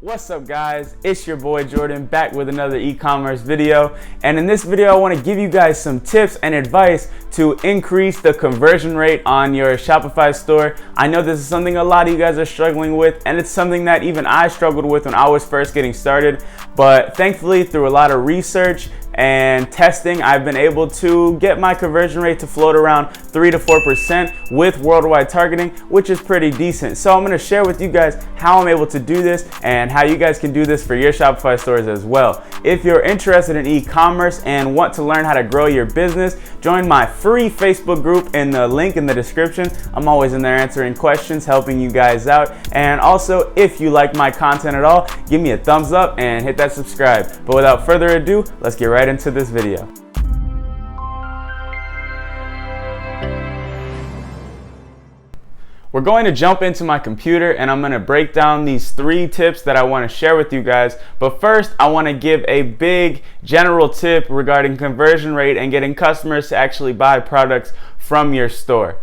What's up guys, it's your boy Jordan back with another e-commerce video, and in this video I want to give you guys some tips and advice to increase the conversion rate on your Shopify store. I know this is something a lot of you guys are struggling with, and it's something that even I struggled with when I was first getting started, but thankfully through a lot of research and testing, I've been able to get my conversion rate to float around 3 to 4% with worldwide targeting, which is pretty decent. So I'm going to share with you guys how I'm able to do this and how you guys can do this for your Shopify stores as well. If you're interested in e-commerce and want to learn how to grow your business, join my free Facebook group in the link in the description. I'm always in there answering questions, helping you guys out. And also, if you like my content at all, give me a thumbs up and hit that subscribe. But without further ado, let's get right into this video. We're going to jump into my computer and I'm going to break down these 3 tips that I want to share with you guys. But first, I want to give a big general tip regarding conversion rate and getting customers to actually buy products from your store.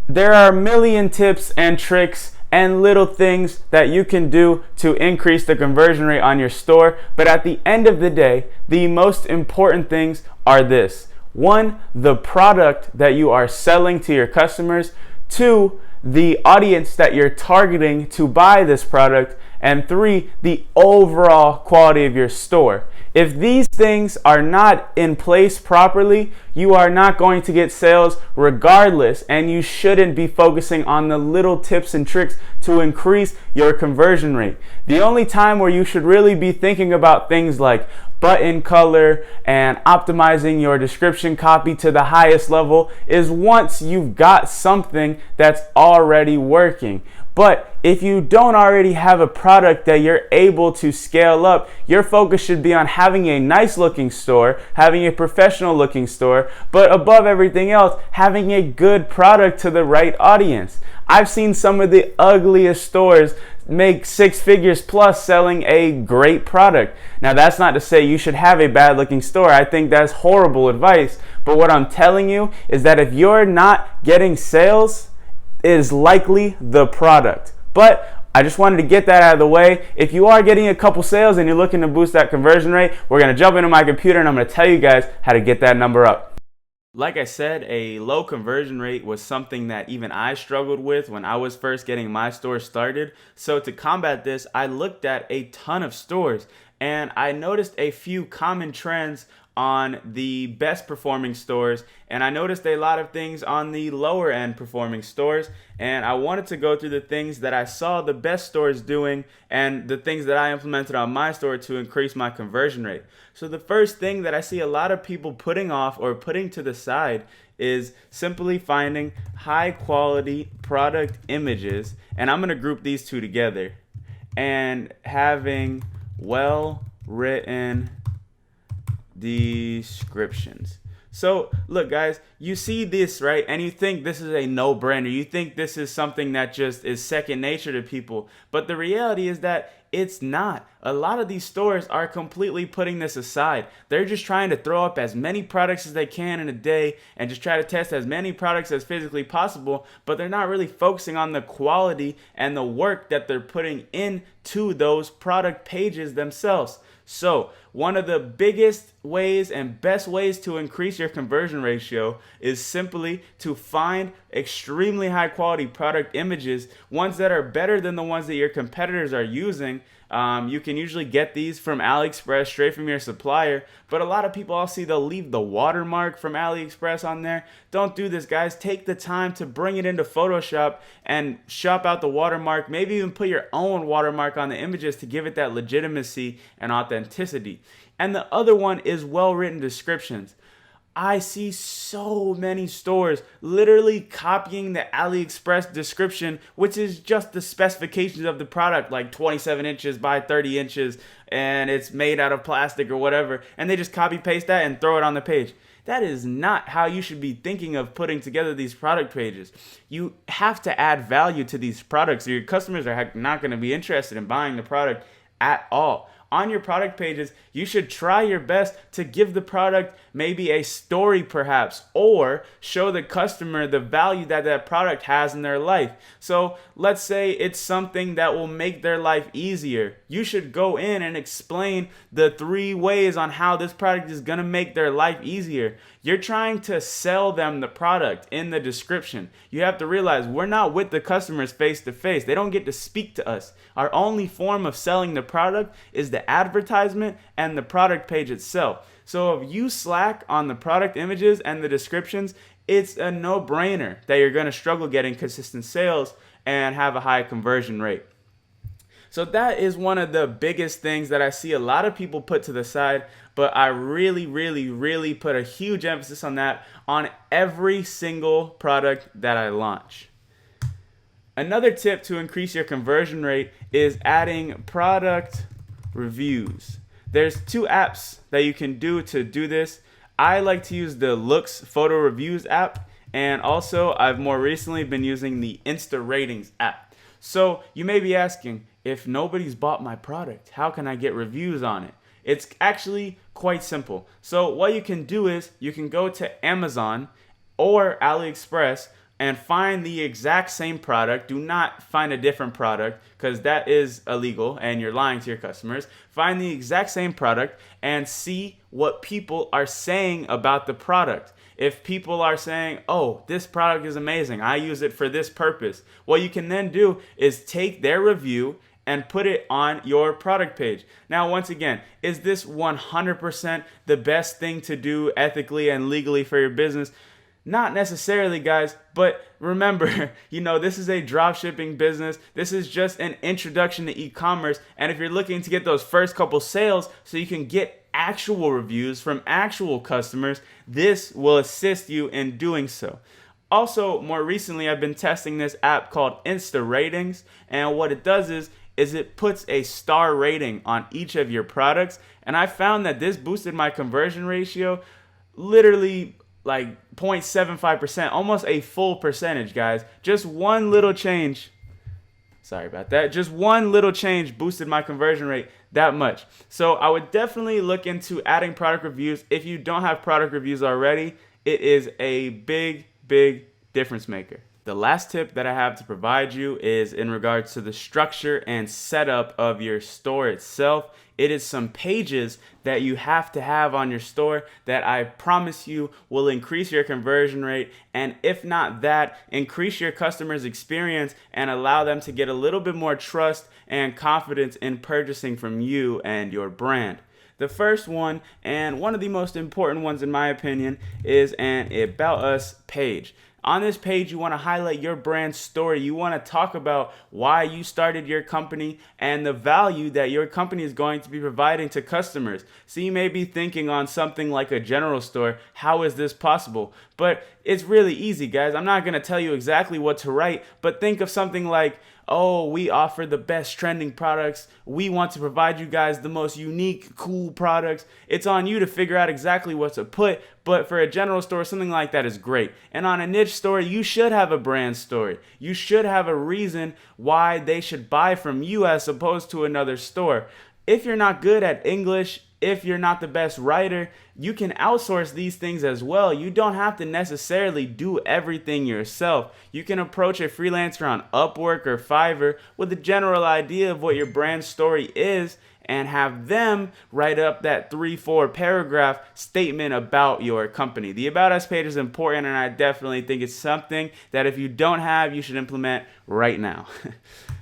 There are a million tips and tricks and little things that you can do to increase the conversion rate on your store. But at the end of the day, the most important things are this. 1, the product that you are selling to your customers. 2, the audience that you're targeting to buy this product. And 3, the overall quality of your store. If these things are not in place properly, you are not going to get sales regardless, and you shouldn't be focusing on the little tips and tricks to increase your conversion rate. The only time where you should really be thinking about things like button color and optimizing your description copy to the highest level is once you've got something that's already working. But if you don't already have a product that you're able to scale up, your focus should be on having a nice looking store, having a professional looking store, but above everything else, having a good product to the right audience. I've seen some of the ugliest stores make 6 figures plus selling a great product. Now that's not to say you should have a bad looking store. I think that's horrible advice. But what I'm telling you is that if you're not getting sales, it is likely the product. But I just wanted to get that out of the way. If you are getting a couple sales and you're looking to boost that conversion rate, we're going to jump into my computer and I'm going to tell you guys how to get that number up. Like I said, a low conversion rate was something that even I struggled with when I was first getting my store started. So to combat this, I looked at a ton of stores and I noticed a few common trends on the best performing stores, and I noticed a lot of things on the lower end performing stores, and I wanted to go through the things that I saw the best stores doing and the things that I implemented on my store to increase my conversion rate. So the first thing that I see a lot of people putting off or putting to the side is simply finding high quality product images, and I'm going to group these two together, and having well written descriptions. So look guys, you see this, right? And you think this is a no-brainer. You think this is something that just is second nature to people. But the reality is that it's not. A lot of these stores are completely putting this aside. They're just trying to throw up as many products as they can in a day and just try to test as many products as physically possible, but they're not really focusing on the quality and the work that they're putting into those product pages themselves. So one of the biggest ways and best ways to increase your conversion ratio is simply to find extremely high quality product images, ones that are better than the ones that your competitors are using. You can usually get these from AliExpress straight from your supplier, but a lot of people I'll see they'll leave the watermark from AliExpress on there. Don't do this, guys. Take the time to bring it into Photoshop and shop out the watermark. Maybe even put your own watermark on the images to give it that legitimacy and authenticity. And the other one is well-written descriptions. I see so many stores literally copying the AliExpress description, which is just the specifications of the product, like 27 inches by 30 inches, and it's made out of plastic or whatever, and they just copy paste that and throw it on the page. That is not how you should be thinking of putting together these product pages. You have to add value to these products, or your customers are not going to be interested in buying the product at all. on your product pages, you should try your best to give the product maybe a story perhaps, or show the customer the value that that product has in their life. So let's say it's something that will make their life easier. You should go in and explain the 3 ways on how this product is going to make their life easier. You're trying to sell them the product in the description. You have to realize we're not with the customers face to face. They don't get to speak to us. Our only form of selling the product is the advertisement and the product page itself. So if you slack on the product images and the descriptions, it's a no-brainer that you're going to struggle getting consistent sales and have a high conversion rate. So that is one of the biggest things that I see a lot of people put to the side, but I really put a huge emphasis on that on every single product that I launch. Another tip to increase your conversion rate is adding product reviews. There's 2 apps that you can do to do this. I like to use the Looks Photo Reviews app, and also I've more recently been using the Insta Ratings app. So you may be asking, if nobody's bought my product, how can I get reviews on it? It's actually quite simple. So what you can do is you can go to Amazon or AliExpress and find the exact same product. Do not find a different product, because that is illegal and you're lying to your customers. Find the exact same product and see what people are saying about the product. If people are saying, oh, this product is amazing, I use it for this purpose, what you can then do is take their review and put it on your product page. Now, once again, is this 100% the best thing to do ethically and legally for your business? Not necessarily, guys, but remember, this is a dropshipping business. This is just an introduction to e-commerce. And if you're looking to get those first couple sales so you can get actual reviews from actual customers, this will assist you in doing so. Also, more recently, I've been testing this app called Insta Ratings. And what it does is it puts a star rating on each of your products. And I found that this boosted my conversion ratio literally like 0.75%, almost a full percentage, guys. Just one little change. Sorry about that. Just one little change boosted my conversion rate that much. So I would definitely look into adding product reviews. If you don't have product reviews already, it is a big difference maker. The last tip that I have to provide you is in regards to the structure and setup of your store itself. It is some pages that you have to have on your store that I promise you will increase your conversion rate, and if not that, increase your customers' experience and allow them to get a little bit more trust and confidence in purchasing from you and your brand. The first one, and one of the most important ones in my opinion, is an About Us page. On this page, you want to highlight your brand story. You want to talk about why you started your company and the value that your company is going to be providing to customers. So you may be thinking on something like a general store, how is this possible? But it's really easy, guys. I'm not going to tell you exactly what to write, but think of something like, oh, we offer the best trending products. We want to provide you guys the most unique, cool products. It's on you to figure out exactly what to put, but for a general store, something like that is great. And on a niche store, you should have a brand story. You should have a reason why they should buy from you as opposed to another store. If you're not good at English, if you're not the best writer, you can outsource these things as well. You don't have to necessarily do everything yourself. You can approach a freelancer on Upwork or Fiverr with a general idea of what your brand story is and have them write up that 3-4 paragraph statement about your company. The About Us page is important, and I definitely think it's something that if you don't have, you should implement right now.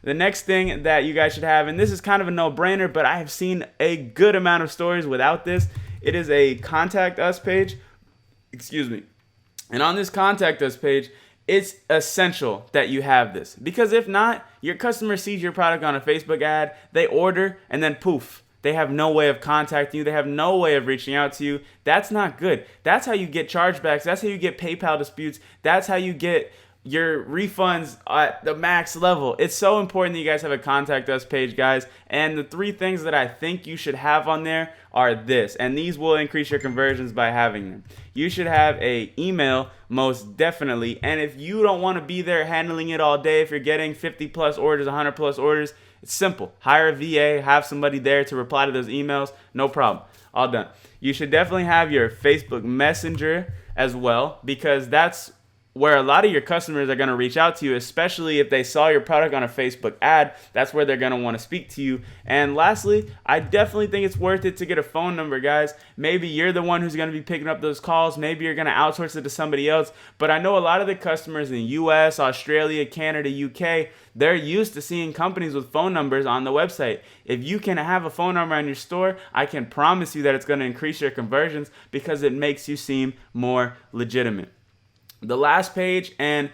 The next thing that you guys should have, and this is kind of a no-brainer, but I have seen a good amount of stores without this, it is a Contact Us page. And on this Contact Us page, it's essential that you have this, because if not, your customer sees your product on a Facebook ad, they order, and then poof, they have no way of contacting you. They have no way of reaching out to you. That's not good. That's how you get chargebacks. That's how you get PayPal disputes. That's how you get your refunds at the max level. It's so important that you guys have a Contact Us page, guys. And the 3 things that I think you should have on there are this, and these will increase your conversions by having them. You should have a email, most definitely. And if you don't want to be there handling it all day, if you're getting 50 plus orders, 100 plus orders, It's simple. Hire a VA, have somebody there to reply to those emails. No problem. All done. You should definitely have your Facebook Messenger as well, because that's where a lot of your customers are going to reach out to you, especially if they saw your product on a Facebook ad. That's where they're going to want to speak to you. And lastly, I definitely think it's worth it to get a phone number, guys. Maybe you're the one who's going to be picking up those calls. Maybe you're going to outsource it to somebody else. But I know a lot of the customers in US, Australia, Canada, UK, they're used to seeing companies with phone numbers on the website. If you can have a phone number on your store, I can promise you that it's going to increase your conversions because it makes you seem more legitimate. The last page, and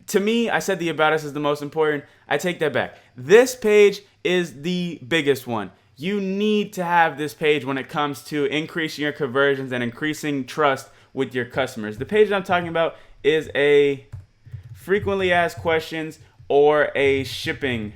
to me, I said the About Us is the most important. I take that back. This page is the biggest one. You need to have this page when it comes to increasing your conversions and increasing trust with your customers. The page I'm talking about is a frequently asked questions or a shipping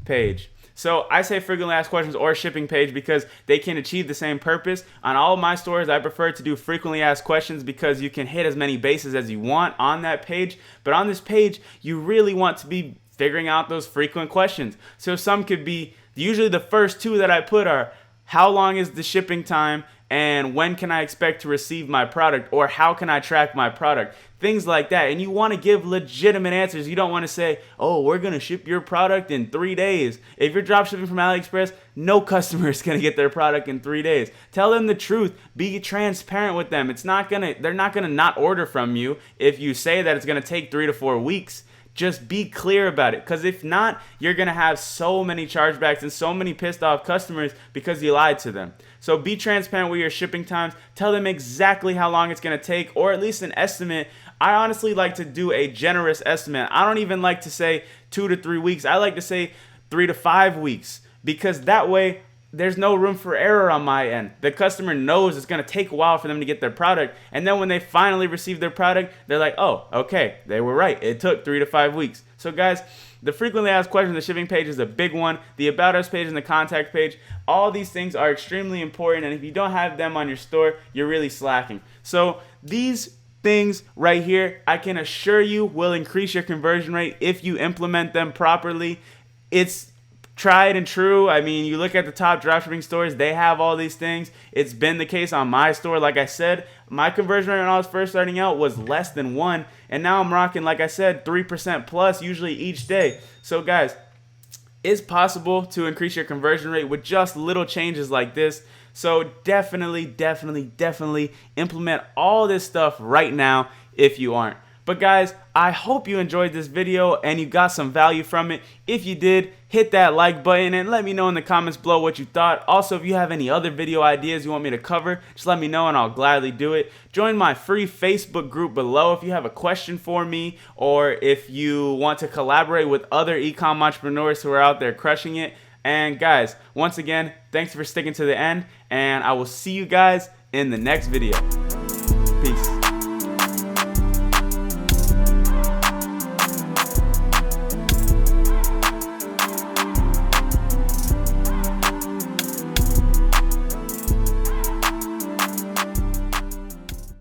page. So I say frequently asked questions or shipping page because they can achieve the same purpose. On all of my stores, I prefer to do frequently asked questions because you can hit as many bases as you want on that page. But on this page, you really want to be figuring out those frequent questions. So some could be, usually the first two that I put are, how long is the shipping time? And when can I expect to receive my product? Or how can I track my product? Things like that. And you want to give legitimate answers. You don't want to say, oh, we're going to ship your product in 3 days. If you're drop shipping from AliExpress, no customer is going to get their product in 3 days. Tell them the truth. Be transparent with them. They're not going to not order from you if you say that it's going to take 3 to 4 weeks. Just be clear about it, because if not, you're going to have so many chargebacks and so many pissed off customers because you lied to them. So be transparent with your shipping times. Tell them exactly how long it's going to take, or at least an estimate. I honestly like to do a generous estimate. I don't even like to say 2 to 3 weeks. I like to say 3 to 5 weeks, because that way there's no room for error on my end. The customer knows it's going to take a while for them to get their product. And then when they finally receive their product, they're like, oh, okay, they were right. It took 3 to 5 weeks. So guys, the frequently asked questions, the shipping page is a big one. The About Us page and the contact page, all these things are extremely important. And if you don't have them on your store, you're really slacking. So these things right here, I can assure you will increase your conversion rate if you implement them properly. It's tried and true. I mean, you look at the top dropshipping stores, they have all these things. It's been the case on my store. Like I said, my conversion rate when I was first starting out was less than 1, and now I'm rocking, like I said, 3% plus usually each day. So guys, it's possible to increase your conversion rate with just little changes like this. So definitely implement all this stuff right now if you aren't. But guys, I hope you enjoyed this video and you got some value from it. If you did, hit that like button and let me know in the comments below what you thought. Also, if you have any other video ideas you want me to cover, just let me know and I'll gladly do it. Join my free Facebook group below if you have a question for me, or if you want to collaborate with other e-com entrepreneurs who are out there crushing it. And guys, once again, thanks for sticking to the end, and I will see you guys in the next video.